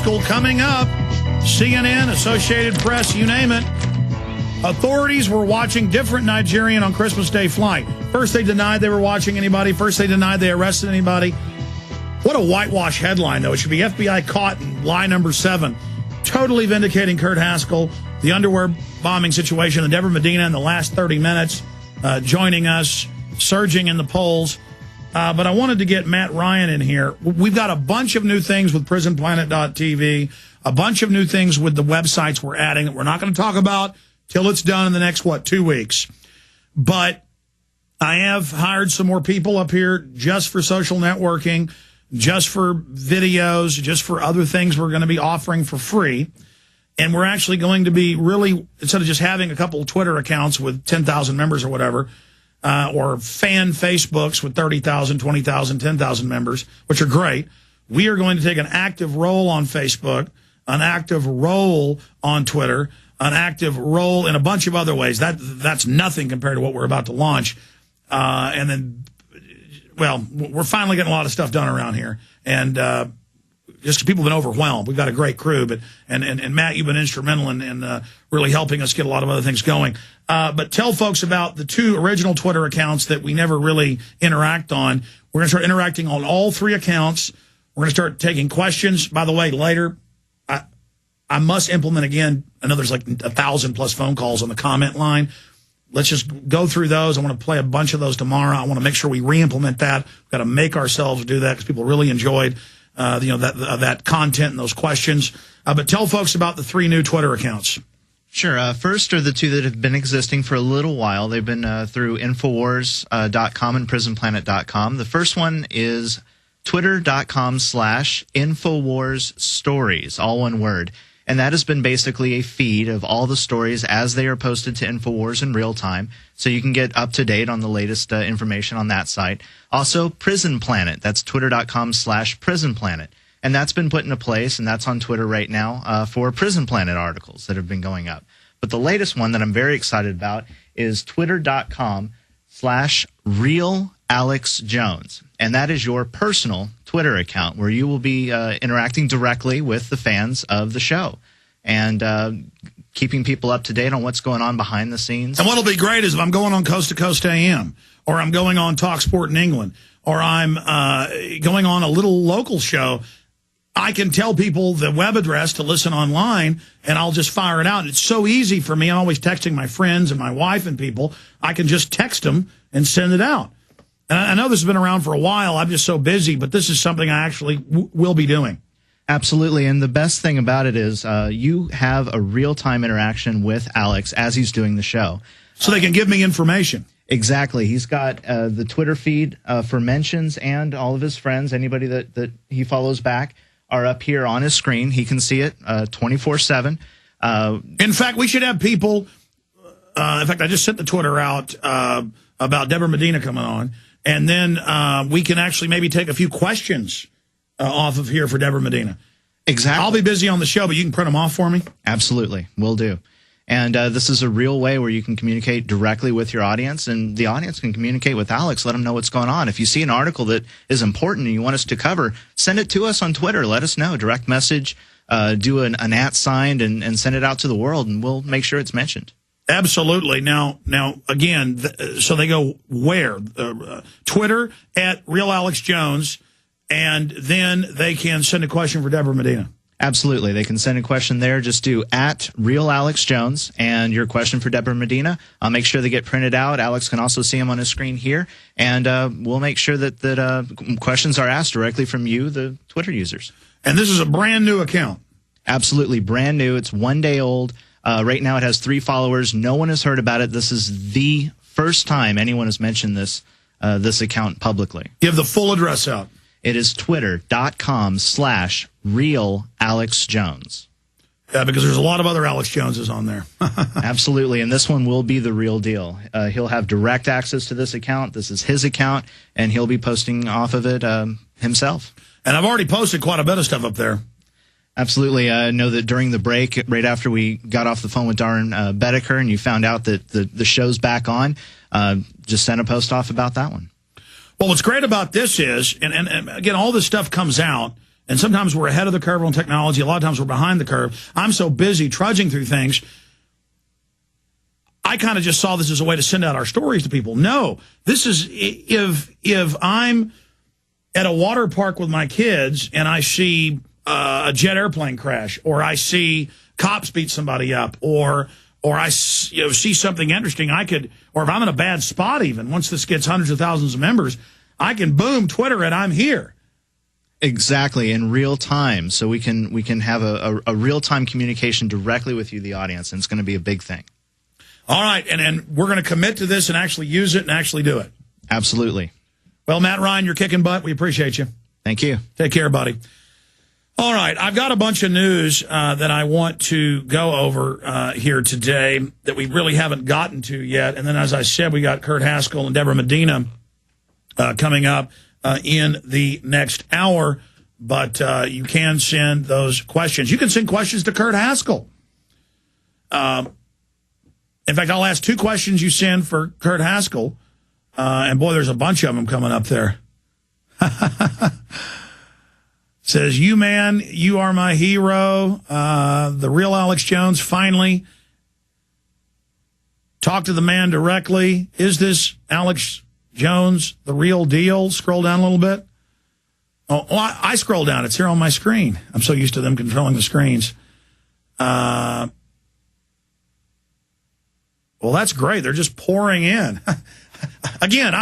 Haskell coming up. CNN, Associated Press, you name it. Authorities were watching different Nigerian on Christmas Day flight. First they denied they were watching anybody. First they denied they arrested anybody. What a whitewash headline, though. It should be FBI caught in lie number 7. Totally vindicating Kurt Haskell, the underwear bombing situation, and Debra Medina in the last 30 minutes joining us, surging in the polls. But I wanted to get Matt Ryan in here. We've got a bunch of new things with prisonplanet.tv, a bunch of new things with the websites we're adding that we're not going to talk about till it's done in the next, 2 weeks. But I have hired some more people up here just for social networking, just for videos, just for other things we're going to be offering for free. And we're actually going to be really, instead of just having a couple of Twitter accounts with 10,000 members or whatever, or fan Facebooks with 30,000, 20,000, 10,000 members, which are great, we are going to take an active role on Facebook, an active role on Twitter, an active role in a bunch of other ways. That's nothing compared to what we're about to launch. And then, well, we're finally getting a lot of stuff done around here. And just people have been overwhelmed. We've got a great crew. And Matt, you've been instrumental in really helping us get a lot of other things going. But tell folks about the 2 original Twitter accounts that we never really interact on. We're going to start interacting on all 3 accounts. We're going to start taking questions. By the way, later, I must implement again. I know there's like 1,000+ phone calls on the comment line. Let's just go through those. I want to play a bunch of those tomorrow. I want to make sure we re-implement that. We've got to make ourselves do that because people really enjoyed that content and those questions. But tell folks about the 3 new Twitter accounts. Sure. First are the 2 that have been existing for a little while. They've been through Infowars.com and PrisonPlanet.com. The first one is Twitter.com/Infowars Stories, all one word. And that has been basically a feed of all the stories as they are posted to Infowars in real time, so you can get up to date on the latest information on that site. Also, Prison Planet. That's Twitter.com/Prison Planet. And that's been put into place, and that's on Twitter right now for Prison Planet articles that have been going up. But the latest one that I'm very excited about is Twitter.com/RealAlexJones. And that is your personal Twitter account where you will be interacting directly with the fans of the show and keeping people up to date on what's going on behind the scenes. And what'll be great is if I'm going on Coast to Coast AM, or I'm going on Talk Sport in England, or I'm going on a little local show, I can tell people the web address to listen online, and I'll just fire it out. And it's so easy for me. I'm always texting my friends and my wife and people. I can just text them and send it out. And I know this has been around for a while. I'm just so busy, but this is something I actually will be doing. Absolutely. And the best thing about it is you have a real-time interaction with Alex as he's doing the show. So they can give me information. Exactly. He's got the Twitter feed for mentions, and all of his friends, anybody that he follows back, are up here on his screen. He can see it 24/7. In fact, we should have people. In fact, I just sent the Twitter out about Debra Medina coming on, and then we can actually maybe take a few questions off of here for Debra Medina. Exactly. I'll be busy on the show, but you can print them off for me. Absolutely, will do. And this is a real way where you can communicate directly with your audience, and the audience can communicate with Alex, let them know what's going on. If you see an article that is important and you want us to cover, send it to us on Twitter. Let us know. Direct message, do an @ signed, and send it out to the world, and we'll make sure it's mentioned. Absolutely. Now, again, so they go where? Twitter @RealAlexJones, and then they can send a question for Debra Medina. Absolutely. They can send a question there. Just do @RealAlexJones and your question for Debra Medina. I'll make sure they get printed out. Alex can also see them on his screen here. And we'll make sure that questions are asked directly from you, the Twitter users. And this is a brand new account. Absolutely. Brand new. It's 1 day old. Right now it has 3 followers. No one has heard about it. This is the first time anyone has mentioned this account publicly. Give the full address out. It is Twitter.com/RealAlexJones. Yeah, because there's a lot of other Alex Joneses on there. Absolutely, and this one will be the real deal. He'll have direct access to this account. This is his account, and he'll be posting off of it himself. And I've already posted quite a bit of stuff up there. Absolutely. I know that during the break, right after we got off the phone with Darwin Boedecker, and you found out that the show's back on, just sent a post off about that one. Well, what's great about this is, and again, all this stuff comes out, And sometimes we're ahead of the curve on technology. A lot of times we're behind the curve. I'm so busy trudging through things. I kind of just saw this as a way to send out our stories to people. No, this is if I'm at a water park with my kids and I see a jet airplane crash, or I see cops beat somebody up, or I see something interesting, or if I'm in a bad spot even, once this gets hundreds of thousands of members, I can boom, Twitter it, I'm here. Exactly, in real time, so we can have a real-time communication directly with you, the audience, and it's going to be a big thing. All right, and we're going to commit to this and actually use it and actually do it. Absolutely. Well, Matt Ryan, you're kicking butt. We appreciate you. Thank you. Take care, buddy. All right, I've got a bunch of news that I want to go over here today that we really haven't gotten to yet. And then, as I said, we got Kurt Haskell and Debra Medina coming up in the next hour. But you can send those questions. You can send questions to Kurt Haskell. In fact, I'll ask 2 questions you send for Kurt Haskell. And boy, there's a bunch of them coming up there. Says, you man, you are my hero. The real Alex Jones finally talked to the man directly. Is this Alex Jones the real deal? Scroll down a little bit. Oh, I scroll down. It's here on my screen. I'm so used to them controlling the screens. Well, that's great. They're just pouring in. Again,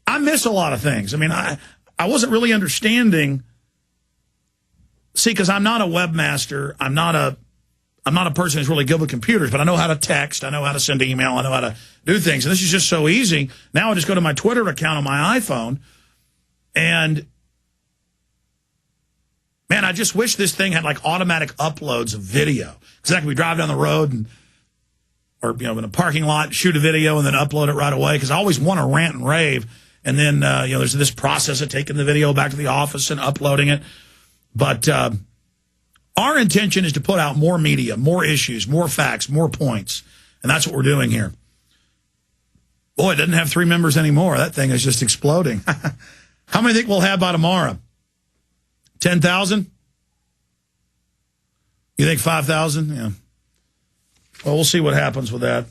I miss a lot of things. I mean, I wasn't really understanding. See, because I'm not a webmaster. I'm not a person who's really good with computers, but I know how to text. I know how to send email. I know how to do things. And this is just so easy. Now I just go to my Twitter account on my iPhone. And, man, I just wish this thing had, like, automatic uploads of video. Because I can drive down the road or in a parking lot, shoot a video, and then upload it right away. Because I always want to rant and rave. And then, there's this process of taking the video back to the office and uploading it. But our intention is to put out more media, more issues, more facts, more points. And that's what we're doing here. Boy, it doesn't have 3 members anymore. That thing is just exploding. How many think we'll have by tomorrow? 10,000? You think 5,000? Yeah. Well, we'll see what happens with that.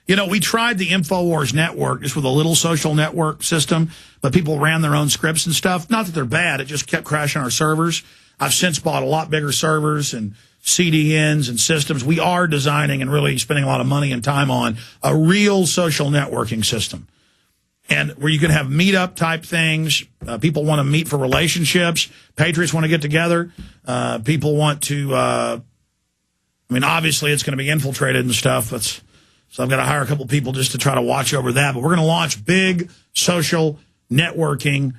We tried the Infowars network just with a little social network system, but people ran their own scripts and stuff. Not that they're bad. It just kept crashing our servers. I've since bought a lot bigger servers and CDNs and systems. We are designing and really spending a lot of money and time on a real social networking system. And where you can have meetup type things. People want to meet for relationships. Patriots want to get together. People want to, obviously it's going to be infiltrated and stuff. So I've got to hire a couple people just to try to watch over that. But we're going to launch big social networking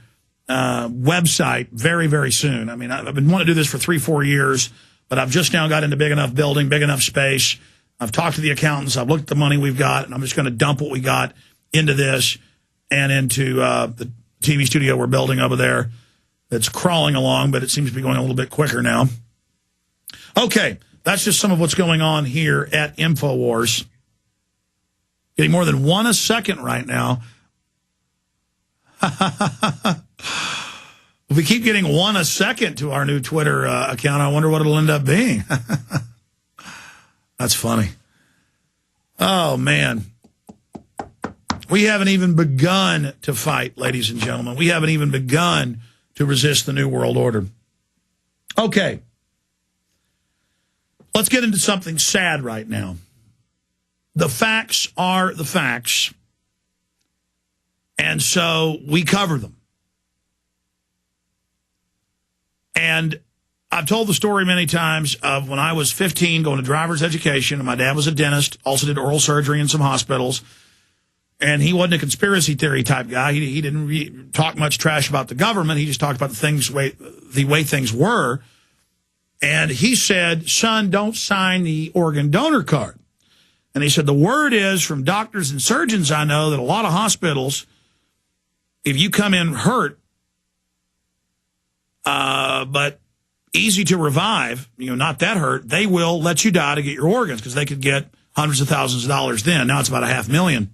website very, very soon. I've been wanting to do this for 3-4 years, but I've just now got into big enough building, big enough space. I've talked to the accountants. I've looked at the money we've got, and I'm just going to dump what we got into this and into the TV studio we're building over there. That's crawling along, but it seems to be going a little bit quicker now. Okay, that's just some of what's going on here at Infowars. Getting more than 1 a second right now. If we keep getting 1 a second to our new Twitter account, I wonder what it'll end up being. That's funny. Oh, man. We haven't even begun to fight, ladies and gentlemen. We haven't even begun to resist the New World Order. Okay. Let's get into something sad right now. The facts are the facts, and so we cover them. And I've told the story many times of when I was 15 going to driver's education, and my dad was a dentist, also did oral surgery in some hospitals, and he wasn't a conspiracy theory type guy. He didn't talk much trash about the government. He just talked about the way things were. And he said, son, don't sign the organ donor card. And he said, the word is from doctors and surgeons I know that a lot of hospitals, if you come in hurt, but easy to revive, not that hurt, they will let you die to get your organs because they could get hundreds of thousands of dollars then. Now it's about $500,000.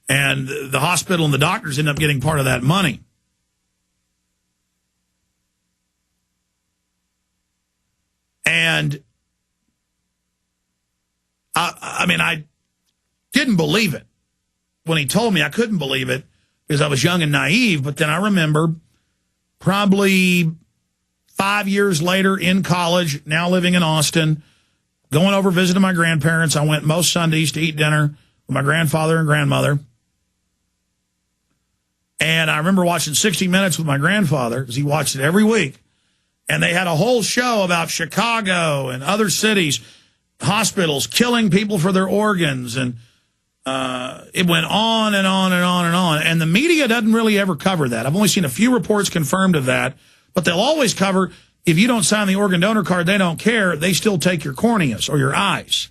And the hospital and the doctors end up getting part of that money. And I mean, I didn't believe it. When he told me, I couldn't believe it because I was young and naive. But then I remember probably 5 years later in college, now living in Austin, going over visiting my grandparents. I went most Sundays to eat dinner with my grandfather and grandmother. And I remember watching 60 Minutes with my grandfather because he watched it every week. And they had a whole show about Chicago and other cities, hospitals killing people for their organs. And it went on and on and on and on. And the media doesn't really ever cover that. I've only seen a few reports confirmed of that. But they'll always cover, if you don't sign the organ donor card, they don't care. They still take your corneas or your eyes.